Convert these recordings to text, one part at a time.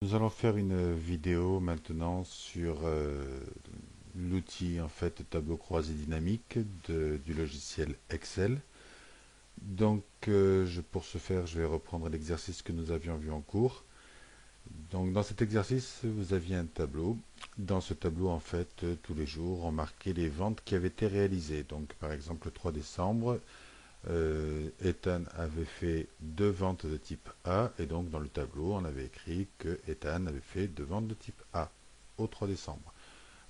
Nous allons faire une vidéo maintenant sur l'outil en fait tableau croisé dynamique du logiciel Excel. Donc pour ce faire, je vais reprendre l'exercice que nous avions vu en cours. Donc dans cet exercice, vous aviez un tableau. Dans ce tableau, en fait, tous les jours, on marquait les ventes qui avaient été réalisées. Donc par exemple, le 3 décembre, Ethan avait fait deux ventes de type A et donc dans le tableau on avait écrit que Ethan avait fait deux ventes de type A au 3 décembre.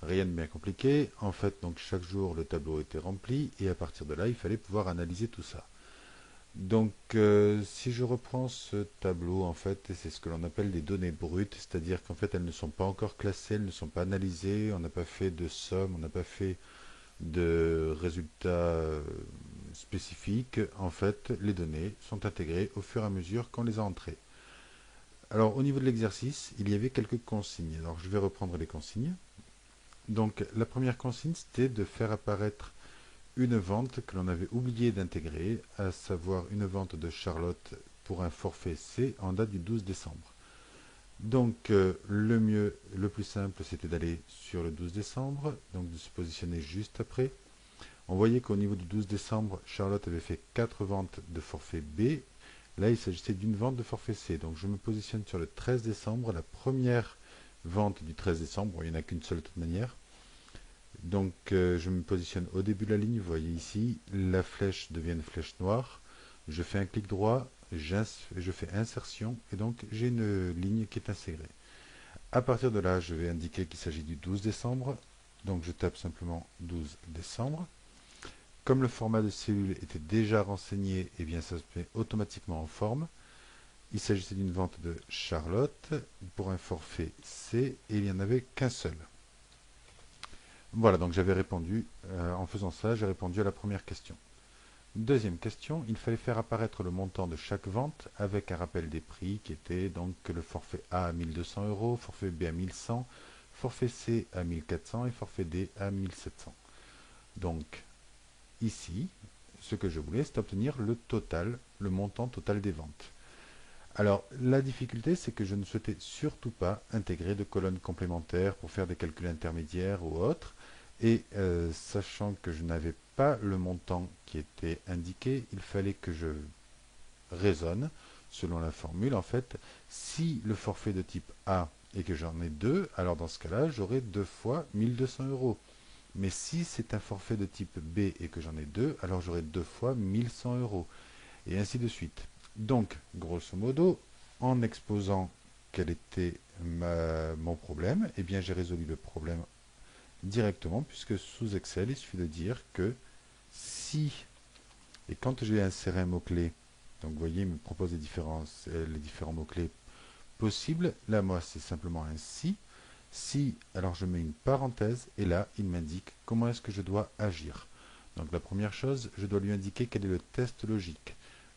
Rien de bien compliqué, en fait donc chaque jour le tableau était rempli et à partir de là il fallait pouvoir analyser tout ça. Donc si je reprends ce tableau en fait c'est ce que l'on appelle des données brutes, c'est-à-dire qu'en fait elles ne sont pas encore classées, elles ne sont pas analysées, on n'a pas fait de somme, on n'a pas fait de résultats spécifiques, en fait, les données sont intégrées au fur et à mesure qu'on les a entrées. Alors, au niveau de l'exercice, il y avait quelques consignes. Alors, je vais reprendre les consignes. Donc, la première consigne, c'était de faire apparaître une vente que l'on avait oublié d'intégrer, à savoir une vente de Charlotte pour un forfait C en date du 12 décembre. Donc, le mieux, le plus simple, c'était d'aller sur le 12 décembre, donc de se positionner juste après. On voyait qu'au niveau du 12 décembre, Charlotte avait fait 4 ventes de forfait B. Là, il s'agissait d'une vente de forfait C. Donc, je me positionne sur le 13 décembre, la première vente du 13 décembre. Bon, il n'y en a qu'une seule de toute manière. Donc, je me positionne au début de la ligne. Vous voyez ici, la flèche devient une flèche noire. Je fais un clic droit, je fais insertion et donc j'ai une ligne qui est insérée. À partir de là, je vais indiquer qu'il s'agit du 12 décembre. Donc, je tape simplement 12 décembre. Comme le format de cellule était déjà renseigné, eh bien ça se met automatiquement en forme. Il s'agissait d'une vente de Charlotte pour un forfait C et il n'y en avait qu'un seul. Voilà, donc j'avais répondu, en faisant ça, j'ai répondu à la première question. Deuxième question, il fallait faire apparaître le montant de chaque vente avec un rappel des prix qui était donc le forfait A à 1200 euros, forfait B à 1100, forfait C à 1400 et forfait D à 1700. Donc ici, ce que je voulais, c'est obtenir le total, le montant total des ventes. Alors, la difficulté, c'est que je ne souhaitais surtout pas intégrer de colonnes complémentaires pour faire des calculs intermédiaires ou autres. Et sachant que je n'avais pas le montant qui était indiqué, il fallait que je raisonne selon la formule. En fait, si le forfait de type A et que j'en ai deux, alors dans ce cas-là, j'aurai deux fois 1200 euros. Mais si c'est un forfait de type B et que j'en ai deux, alors j'aurai deux fois 1100 euros. Et ainsi de suite. Donc, grosso modo, en exposant quel était mon problème, eh bien j'ai résolu le problème directement, puisque sous Excel, il suffit de dire que si, et quand j'ai inséré un mot-clé, donc vous voyez, il me propose les différents mots-clés possibles. Là, moi, c'est simplement un si. Si, alors je mets une parenthèse, et là, il m'indique comment est-ce que je dois agir. Donc la première chose, je dois lui indiquer quel est le test logique.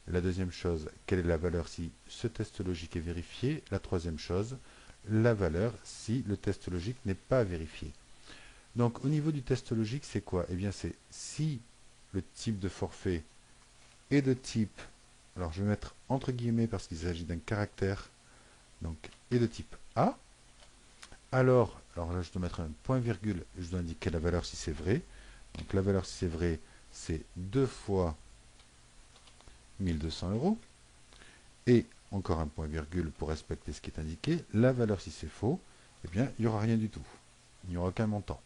La deuxième chose, quelle est la valeur si ce test logique est vérifié. La troisième chose, la valeur si le test logique n'est pas vérifié. Donc au niveau du test logique, c'est quoi? Eh bien c'est si le type de forfait est de type, alors je vais mettre entre guillemets parce qu'il s'agit d'un caractère, donc est de type A, alors là je dois mettre un point virgule, je dois indiquer la valeur si c'est vrai. Donc la valeur si c'est vrai, c'est 2 fois 1200 euros. Et encore un point virgule pour respecter ce qui est indiqué. La valeur si c'est faux, eh bien il n'y aura rien du tout. Il n'y aura aucun montant.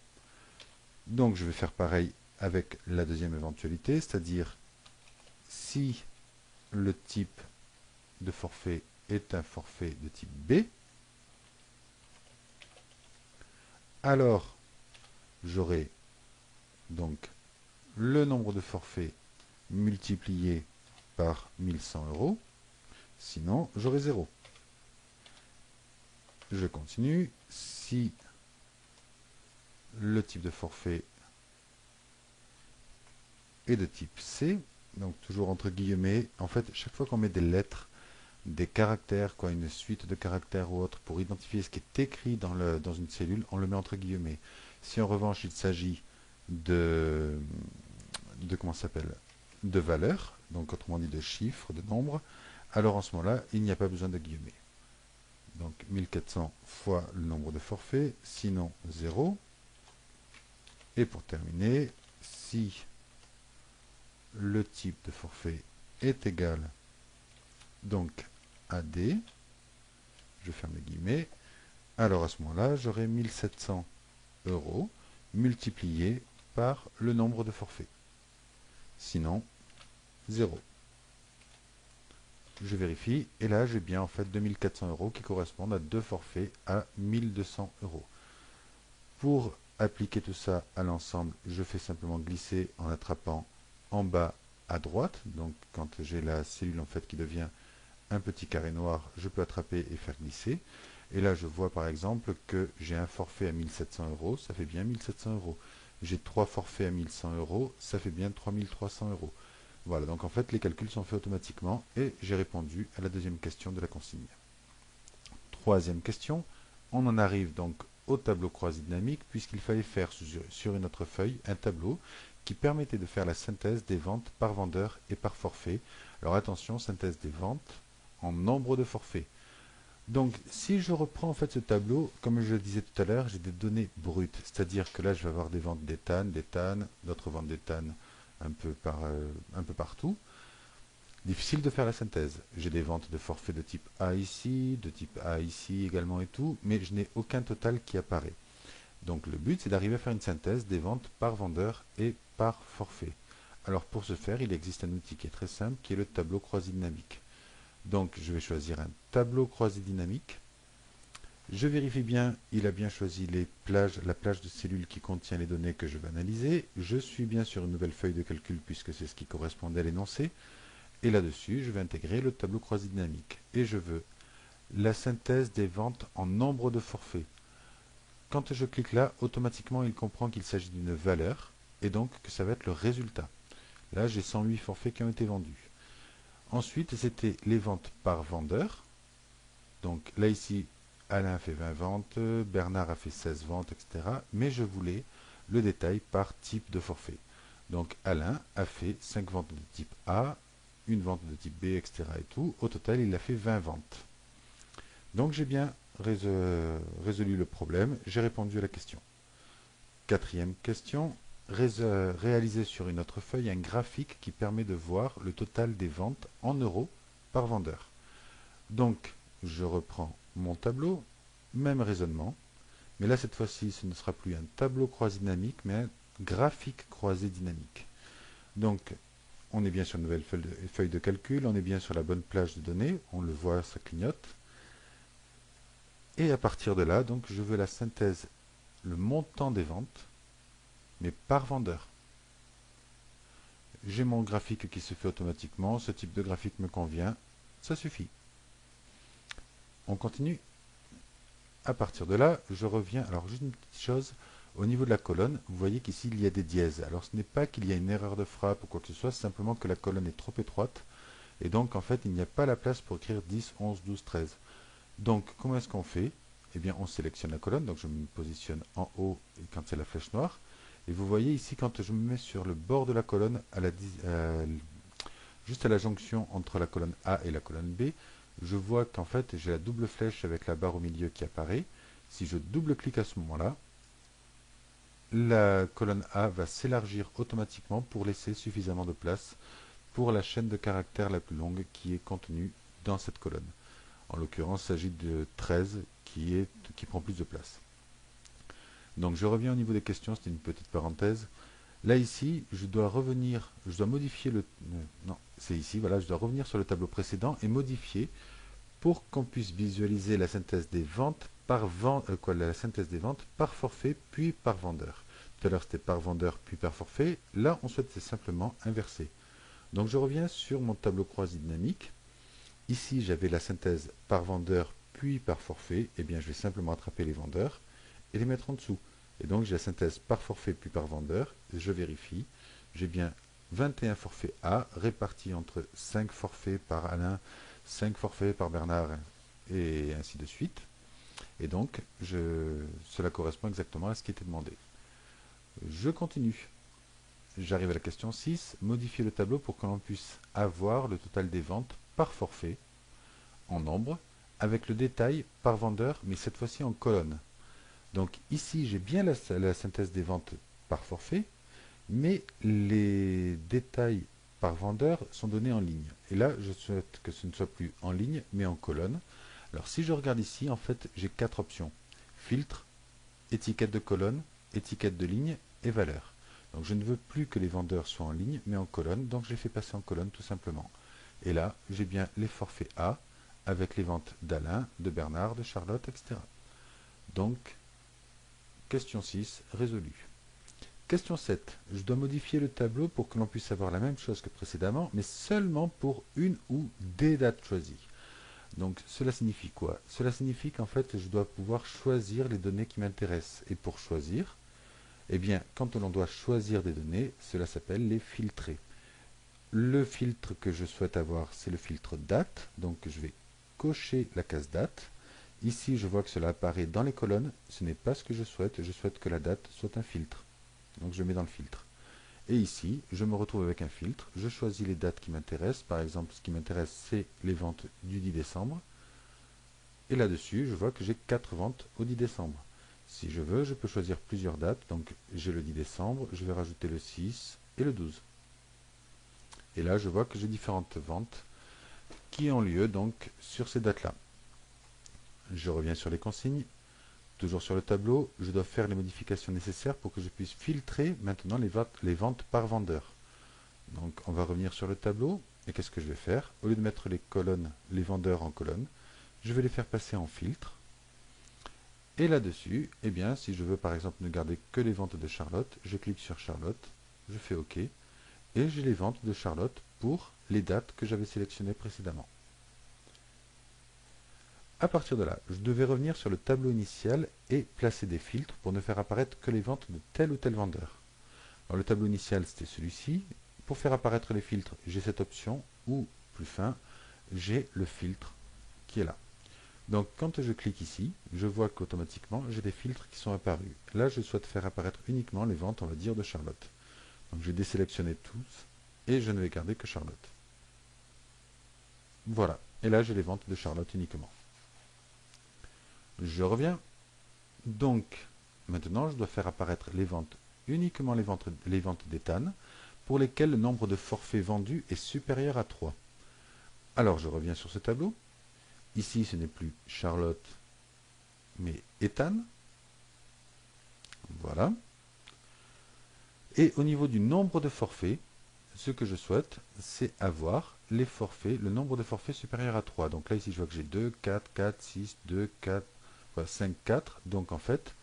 Donc je vais faire pareil avec la deuxième éventualité, c'est-à-dire si le type de forfait est un forfait de type B, alors j'aurai donc le nombre de forfaits multiplié par 1100 euros, sinon j'aurai 0. Je continue. Si le type de forfait est de type C, donc toujours entre guillemets, en fait, chaque fois qu'on met des lettres, des caractères, quoi, une suite de caractères ou autre, pour identifier ce qui est écrit dans une cellule, on le met entre guillemets. Si en revanche il s'agit de comment ça s'appelle, de valeurs, donc autrement dit de chiffres, de nombres, alors en ce moment-là, il n'y a pas besoin de guillemets. Donc 1400 fois le nombre de forfaits, sinon 0. Et pour terminer, si le type de forfait est égal donc à D, je ferme les guillemets, alors à ce moment-là, j'aurai 1700 euros multiplié par le nombre de forfaits. Sinon, 0. Je vérifie, et là j'ai bien en fait 2400 euros qui correspondent à deux forfaits à 1200 euros. Pour appliquer tout ça à l'ensemble, je fais simplement glisser en attrapant en bas à droite. Donc quand j'ai la cellule en fait qui devient un petit carré noir, je peux attraper et faire glisser. Et là je vois par exemple que j'ai un forfait à 1700 euros, ça fait bien 1700 euros. J'ai trois forfaits à 1100 euros, ça fait bien 3300 euros. Voilà, donc en fait les calculs sont faits automatiquement et j'ai répondu à la deuxième question de la consigne. Troisième question, on en arrive donc au tableau croisé dynamique puisqu'il fallait faire sur une autre feuille un tableau qui permettait de faire la synthèse des ventes par vendeur et par forfait. Alors attention, synthèse des ventes en nombre de forfaits. Donc si je reprends en fait ce tableau, comme je le disais tout à l'heure, j'ai des données brutes, c'est-à-dire que là je vais avoir des ventes d'éthane, d'autres ventes d'éthane un peu partout. Difficile de faire la synthèse. J'ai des ventes de forfaits de type A ici, de type A ici également et tout, mais je n'ai aucun total qui apparaît. Donc le but, c'est d'arriver à faire une synthèse des ventes par vendeur et par forfait. Alors pour ce faire, il existe un outil qui est très simple, qui est le tableau croisé dynamique. Donc je vais choisir un tableau croisé dynamique. Je vérifie bien, il a bien choisi la plage de cellules qui contient les données que je vais analyser. Je suis bien sur une nouvelle feuille de calcul puisque c'est ce qui correspondait à l'énoncé. Et là-dessus, je vais intégrer le tableau croisé dynamique. Et je veux la synthèse des ventes en nombre de forfaits. Quand je clique là, automatiquement, il comprend qu'il s'agit d'une valeur et donc que ça va être le résultat. Là, j'ai 108 forfaits qui ont été vendus. Ensuite, c'était les ventes par vendeur. Donc là, ici, Alain a fait 20 ventes, Bernard a fait 16 ventes, etc. Mais je voulais le détail par type de forfait. Donc Alain a fait 5 ventes de type A, une vente de type B, etc. et tout. Au total, il a fait 20 ventes. Donc j'ai bien résolu le problème, j'ai répondu à la question. Quatrième question, réaliser sur une autre feuille un graphique qui permet de voir le total des ventes en euros par vendeur. Donc je reprends mon tableau, même raisonnement, mais là cette fois-ci ce ne sera plus un tableau croisé dynamique, mais un graphique croisé dynamique. Donc on est bien sur une nouvelle feuille de calcul, on est bien sur la bonne plage de données, on le voit, ça clignote. Et à partir de là, donc, je veux la synthèse, le montant des ventes, mais par vendeur. J'ai mon graphique qui se fait automatiquement, ce type de graphique me convient, ça suffit. On continue. À partir de là, je reviens, alors juste une petite chose, au niveau de la colonne, vous voyez qu'ici il y a des dièses. Alors ce n'est pas qu'il y a une erreur de frappe ou quoi que ce soit, c'est simplement que la colonne est trop étroite, et donc en fait il n'y a pas la place pour écrire 10, 11, 12, 13. Donc comment est-ce qu'on fait? Eh bien, on sélectionne la colonne, donc je me positionne en haut quand c'est la flèche noire. Et vous voyez ici, quand je me mets sur le bord de la colonne, juste à la jonction entre la colonne A et la colonne B, je vois qu'en fait, j'ai la double flèche avec la barre au milieu qui apparaît. Si je double-clique à ce moment-là, la colonne A va s'élargir automatiquement pour laisser suffisamment de place pour la chaîne de caractères la plus longue qui est contenue dans cette colonne. En l'occurrence, il s'agit de 13 qui prend plus de place. Donc je reviens au niveau des questions, c'était une petite parenthèse. Là ici, je dois modifier non, c'est ici, voilà, je dois revenir sur le tableau précédent et modifier pour qu'on puisse visualiser la synthèse des ventes la synthèse des ventes par forfait puis par vendeur. Tout à l'heure c'était par vendeur puis par forfait. Là, on souhaite simplement inverser. Donc je reviens sur mon tableau croisé dynamique. Ici, j'avais la synthèse par vendeur puis par forfait. Eh bien, je vais simplement attraper les vendeurs et les mettre en dessous. Et donc, j'ai la synthèse par forfait puis par vendeur. Et je vérifie. J'ai bien 21 forfaits A répartis entre 5 forfaits par Alain, 5 forfaits par Bernard et ainsi de suite. Et donc, cela correspond exactement à ce qui était demandé. Je continue. J'arrive à la question 6. Modifier le tableau pour que l'on puisse avoir le total des ventes par forfait en nombre avec le détail par vendeur, mais cette fois-ci en colonne. Donc ici, j'ai bien la synthèse des ventes par forfait, mais les détails par vendeur sont donnés en ligne. Et là, je souhaite que ce ne soit plus en ligne, mais en colonne. Alors si je regarde ici, en fait, j'ai quatre options. Filtre, étiquette de colonne, étiquette de ligne et valeur. Donc je ne veux plus que les vendeurs soient en ligne, mais en colonne, donc je les fais passer en colonne tout simplement. Et là, j'ai bien les forfaits A, avec les ventes d'Alain, de Bernard, de Charlotte, etc. Donc, question 6, résolue. Question 7. Je dois modifier le tableau pour que l'on puisse avoir la même chose que précédemment, mais seulement pour une ou des dates choisies. Donc cela signifie quoi? Cela signifie qu'en fait je dois pouvoir choisir les données qui m'intéressent. Et pour choisir, eh bien quand on doit choisir des données, cela s'appelle les filtrer. Le filtre que je souhaite avoir, c'est le filtre date. Donc je vais cocher la case date. Ici je vois que cela apparaît dans les colonnes. Ce n'est pas ce que je souhaite que la date soit un filtre. Donc je mets dans le filtre. Et ici, je me retrouve avec un filtre. Je choisis les dates qui m'intéressent. Par exemple, ce qui m'intéresse, c'est les ventes du 10 décembre. Et là-dessus, je vois que j'ai 4 ventes au 10 décembre. Si je veux, je peux choisir plusieurs dates. Donc j'ai le 10 décembre, je vais rajouter le 6 et le 12. Et là, je vois que j'ai différentes ventes qui ont lieu donc sur ces dates-là. Je reviens sur les consignes. Toujours sur le tableau, je dois faire les modifications nécessaires pour que je puisse filtrer maintenant les ventes par vendeur. Donc on va revenir sur le tableau, et qu'est-ce que je vais faire? Au lieu de mettre les colonnes, les vendeurs en colonne, je vais les faire passer en filtre. Et là-dessus, eh bien, si je veux par exemple ne garder que les ventes de Charlotte, je clique sur Charlotte, je fais OK, et j'ai les ventes de Charlotte pour les dates que j'avais sélectionnées précédemment. À partir de là, je devais revenir sur le tableau initial et placer des filtres pour ne faire apparaître que les ventes de tel ou tel vendeur. Alors, le tableau initial, c'était celui-ci. Pour faire apparaître les filtres, j'ai cette option, ou plus fin, j'ai le filtre qui est là. Donc quand je clique ici, je vois qu'automatiquement, j'ai des filtres qui sont apparus. Là, je souhaite faire apparaître uniquement les ventes, on va dire, de Charlotte. Donc je vais désélectionner tous, et je ne vais garder que Charlotte. Voilà. Et là, j'ai les ventes de Charlotte uniquement. Je reviens. Donc, maintenant, je dois faire apparaître les ventes, uniquement les ventes d'Ethan, pour lesquelles le nombre de forfaits vendus est supérieur à 3. Alors, je reviens sur ce tableau. Ici, ce n'est plus Charlotte, mais Ethan. Voilà. Et au niveau du nombre de forfaits, ce que je souhaite, c'est avoir les forfaits, le nombre de forfaits supérieur à 3. Donc là, ici, je vois que j'ai 2, 4, 4, 6, 2, 4, 5, 4. Donc en fait,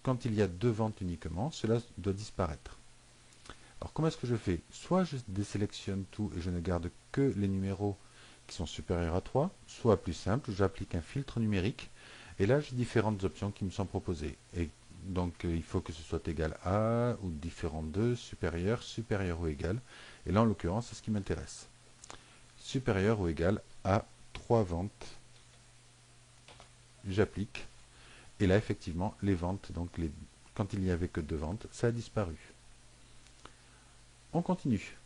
quand il y a deux ventes uniquement, cela doit disparaître. Alors comment est-ce que je fais? Soit je désélectionne tout et je ne garde que les numéros qui sont supérieurs à 3, soit plus simple, j'applique un filtre numérique, et là j'ai différentes options qui me sont proposées. Et donc il faut que ce soit égal à, ou différent de, supérieur, supérieur ou égal. Et là en l'occurrence, c'est ce qui m'intéresse. Supérieur ou égal à 3 ventes. J'applique. Et là effectivement, les ventes, donc quand il n'y avait que 2 ventes, ça a disparu. On continue.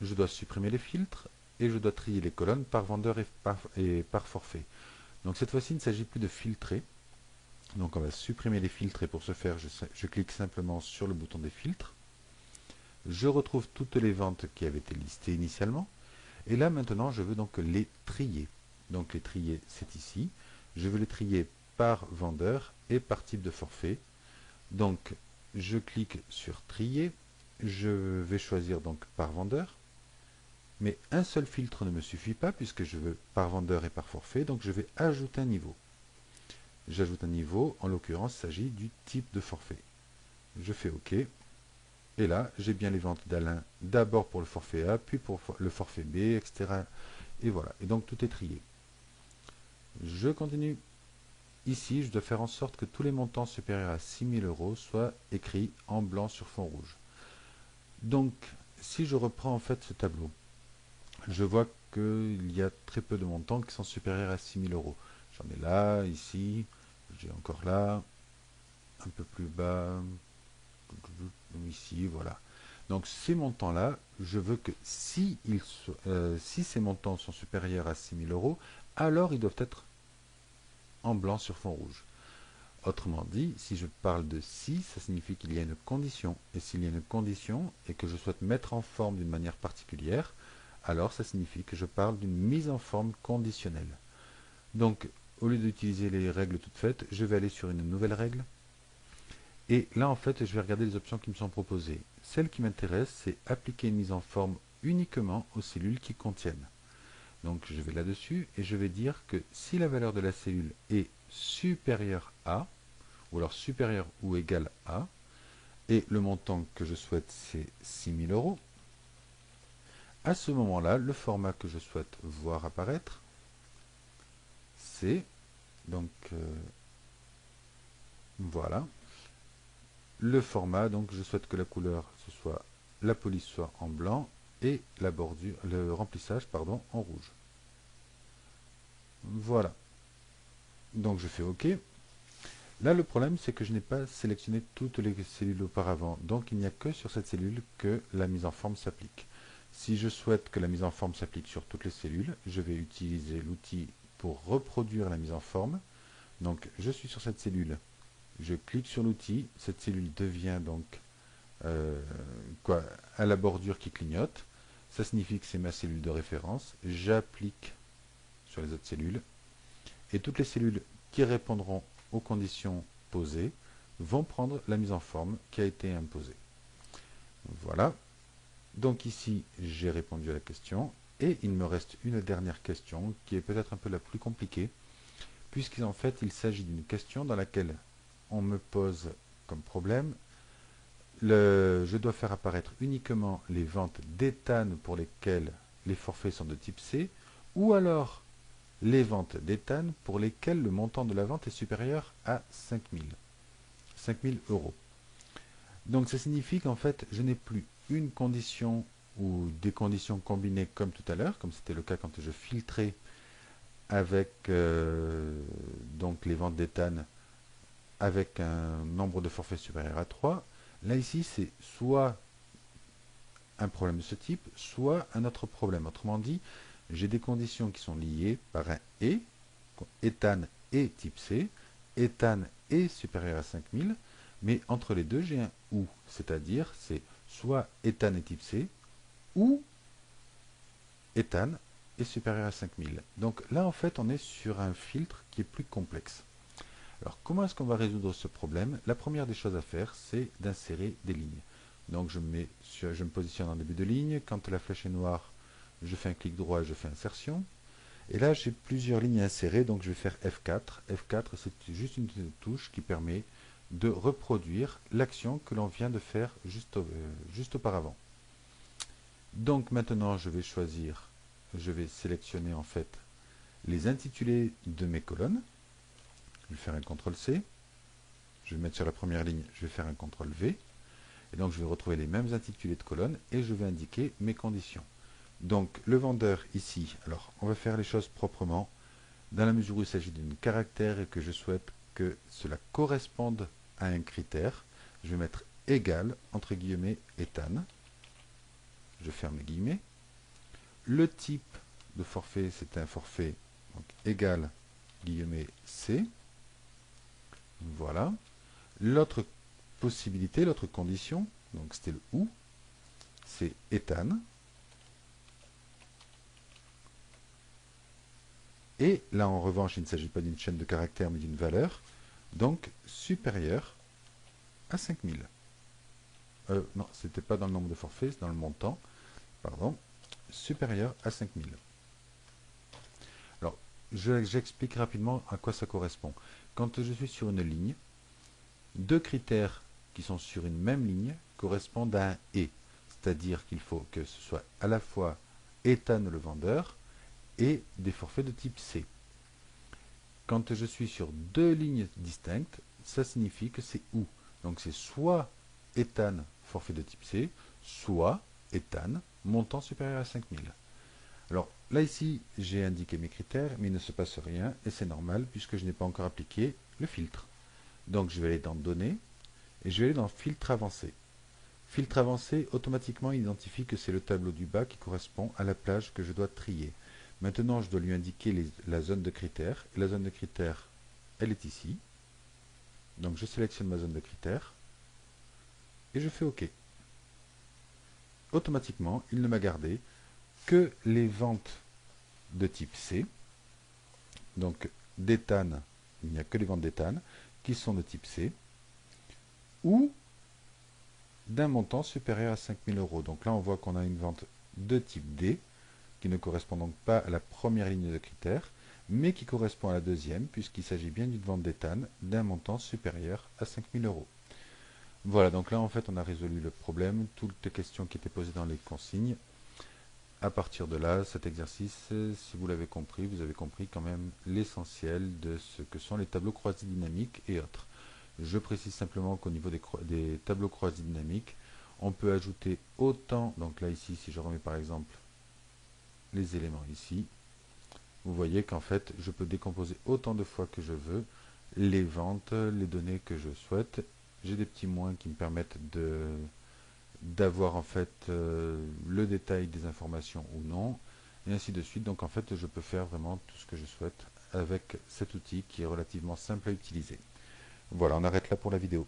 Je dois supprimer les filtres et je dois trier les colonnes par vendeur et par forfait. Donc cette fois-ci, il ne s'agit plus de filtrer. Donc on va supprimer les filtres et pour ce faire, je clique simplement sur le bouton des filtres. Je retrouve toutes les ventes qui avaient été listées initialement. Et là maintenant, je veux donc les trier. Donc les trier, c'est ici. Je veux les trier par vendeur et par type de forfait. Donc je clique sur trier. Je vais choisir donc par vendeur. Mais un seul filtre ne me suffit pas puisque je veux par vendeur et par forfait, donc je vais ajouter un niveau. J'ajoute un niveau, en l'occurrence il s'agit du type de forfait. Je fais OK, et là j'ai bien les ventes d'Alain, d'abord pour le forfait A, puis pour le forfait B, etc. Et voilà, et donc tout est trié. Je continue. Ici, je dois faire en sorte que tous les montants supérieurs à 6 000 € soient écrits en blanc sur fond rouge. Donc, si je reprends en fait ce tableau, je vois qu'il y a très peu de montants qui sont supérieurs à 6 000 €. J'en ai là, ici, j'ai encore là, un peu plus bas, ici, voilà. Donc ces montants-là, je veux que si ces montants sont supérieurs à 6 000 euros, alors ils doivent être en blanc sur fond rouge. Autrement dit, si je parle de si, ça signifie qu'il y a une condition. Et s'il y a une condition et que je souhaite mettre en forme d'une manière particulière, alors ça signifie que je parle d'une mise en forme conditionnelle. Donc, au lieu d'utiliser les règles toutes faites, je vais aller sur une nouvelle règle. Et là, en fait, je vais regarder les options qui me sont proposées. Celle qui m'intéresse, c'est appliquer une mise en forme uniquement aux cellules qui contiennent. Donc, je vais là-dessus et je vais dire que si la valeur de la cellule est supérieure à, ou alors supérieur ou égal à, et le montant que je souhaite c'est 6 000 euros, à ce moment-là, le format que je souhaite voir apparaître, c'est, donc voilà, le format, donc je souhaite que la couleur, ce soit, la police soit en blanc et la bordure, le remplissage, pardon, en rouge. Voilà. Donc je fais OK. Là, le problème, c'est que je n'ai pas sélectionné toutes les cellules auparavant. Donc, il n'y a que sur cette cellule que la mise en forme s'applique. Si je souhaite que la mise en forme s'applique sur toutes les cellules, je vais utiliser l'outil pour reproduire la mise en forme. Donc, je suis sur cette cellule. Je clique sur l'outil. Cette cellule devient donc à la bordure qui clignote. Ça signifie que c'est ma cellule de référence. J'applique sur les autres cellules. Et toutes les cellules qui répondront aux conditions posées vont prendre la mise en forme qui a été imposée. Voilà. Donc ici, j'ai répondu à la question. Et il me reste une dernière question qui est peut-être un peu la plus compliquée, puisqu'en fait, il s'agit d'une question dans laquelle on me pose comme problème, je dois faire apparaître uniquement les ventes d'éthane pour lesquelles les forfaits sont de type C, ou alors les ventes d'éthane pour lesquelles le montant de la vente est supérieur à 5 000 euros. Donc ça signifie qu'en fait, je n'ai plus une condition ou des conditions combinées comme tout à l'heure, comme c'était le cas quand je filtrais avec donc les ventes d'éthane avec un nombre de forfaits supérieur à 3. Là ici, c'est soit un problème de ce type, soit un autre problème. Autrement dit, j'ai des conditions qui sont liées par un et, éthane et type C, éthane est supérieur à 5000, mais entre les deux, j'ai un ou, c'est-à-dire c'est soit éthane est type C, ou éthane est supérieur à 5000. Donc là, en fait, on est sur un filtre qui est plus complexe. Alors, comment est-ce qu'on va résoudre ce problème? La première des choses à faire, c'est d'insérer des lignes. Donc, je me positionne en début de ligne. Quand la flèche est noire, je fais un clic droit et je fais insertion. Et là, j'ai plusieurs lignes à insérer, donc je vais faire F4. F4, c'est juste une touche qui permet de reproduire l'action que l'on vient de faire juste auparavant. Donc maintenant, je vais sélectionner en fait les intitulés de mes colonnes. Je vais faire un CTRL-C. Je vais mettre sur la première ligne, je vais faire un CTRL-V. Et donc, je vais retrouver les mêmes intitulés de colonnes et je vais indiquer mes conditions. Donc, le vendeur ici, alors, on va faire les choses proprement, dans la mesure où il s'agit d'un caractère et que je souhaite que cela corresponde à un critère. Je vais mettre égal, entre guillemets, éthane. Je ferme les guillemets. Le type de forfait, c'est un forfait, donc égal, guillemets, C. Voilà. L'autre possibilité, l'autre condition, donc c'était le ou, c'est éthane. Et là, en revanche, il ne s'agit pas d'une chaîne de caractères, mais d'une valeur, donc supérieure à 5000. Non, ce n'était pas dans le nombre de forfaits, c'est dans le montant, pardon, supérieur à 5000. Alors, j'explique rapidement à quoi ça correspond. Quand je suis sur une ligne, deux critères qui sont sur une même ligne correspondent à un et, c'est-à-dire qu'il faut que ce soit à la fois éthane le vendeur et des forfaits de type C. Quand je suis sur deux lignes distinctes, ça signifie que c'est ou. Donc c'est soit éthane forfait de type C, soit éthane montant supérieur à 5000. Alors là ici, j'ai indiqué mes critères, mais il ne se passe rien, et c'est normal puisque je n'ai pas encore appliqué le filtre. Donc je vais aller dans Données, et je vais aller dans Filtre avancé. Filtre avancé, automatiquement il identifie que c'est le tableau du bas qui correspond à la plage que je dois trier. Maintenant, je dois lui indiquer la zone de critères. Et la zone de critères, elle est ici. Donc je sélectionne ma zone de critères et je fais OK. Automatiquement, il ne m'a gardé que les ventes de type C. Donc d'éthane, il n'y a que les ventes d'éthane qui sont de type C ou d'un montant supérieur à 5000 euros. Donc là, on voit qu'on a une vente de type D qui ne correspond donc pas à la première ligne de critères, mais qui correspond à la deuxième, puisqu'il s'agit bien d'une vente d'éthane d'un montant supérieur à 5000 euros. Voilà, donc là en fait on a résolu le problème, toutes les questions qui étaient posées dans les consignes. À partir de là, cet exercice, si vous l'avez compris, vous avez compris quand même l'essentiel de ce que sont les tableaux croisés dynamiques et autres. Je précise simplement qu'au niveau des tableaux croisés dynamiques, on peut ajouter autant, donc là ici si je remets par exemple les éléments ici, vous voyez qu'en fait je peux décomposer autant de fois que je veux les ventes, les données que je souhaite. J'ai des petits moins qui me permettent d'avoir en fait le détail des informations ou non, et ainsi de suite. Donc en fait je peux faire vraiment tout ce que je souhaite avec cet outil qui est relativement simple à utiliser. Voilà, on arrête là pour la vidéo.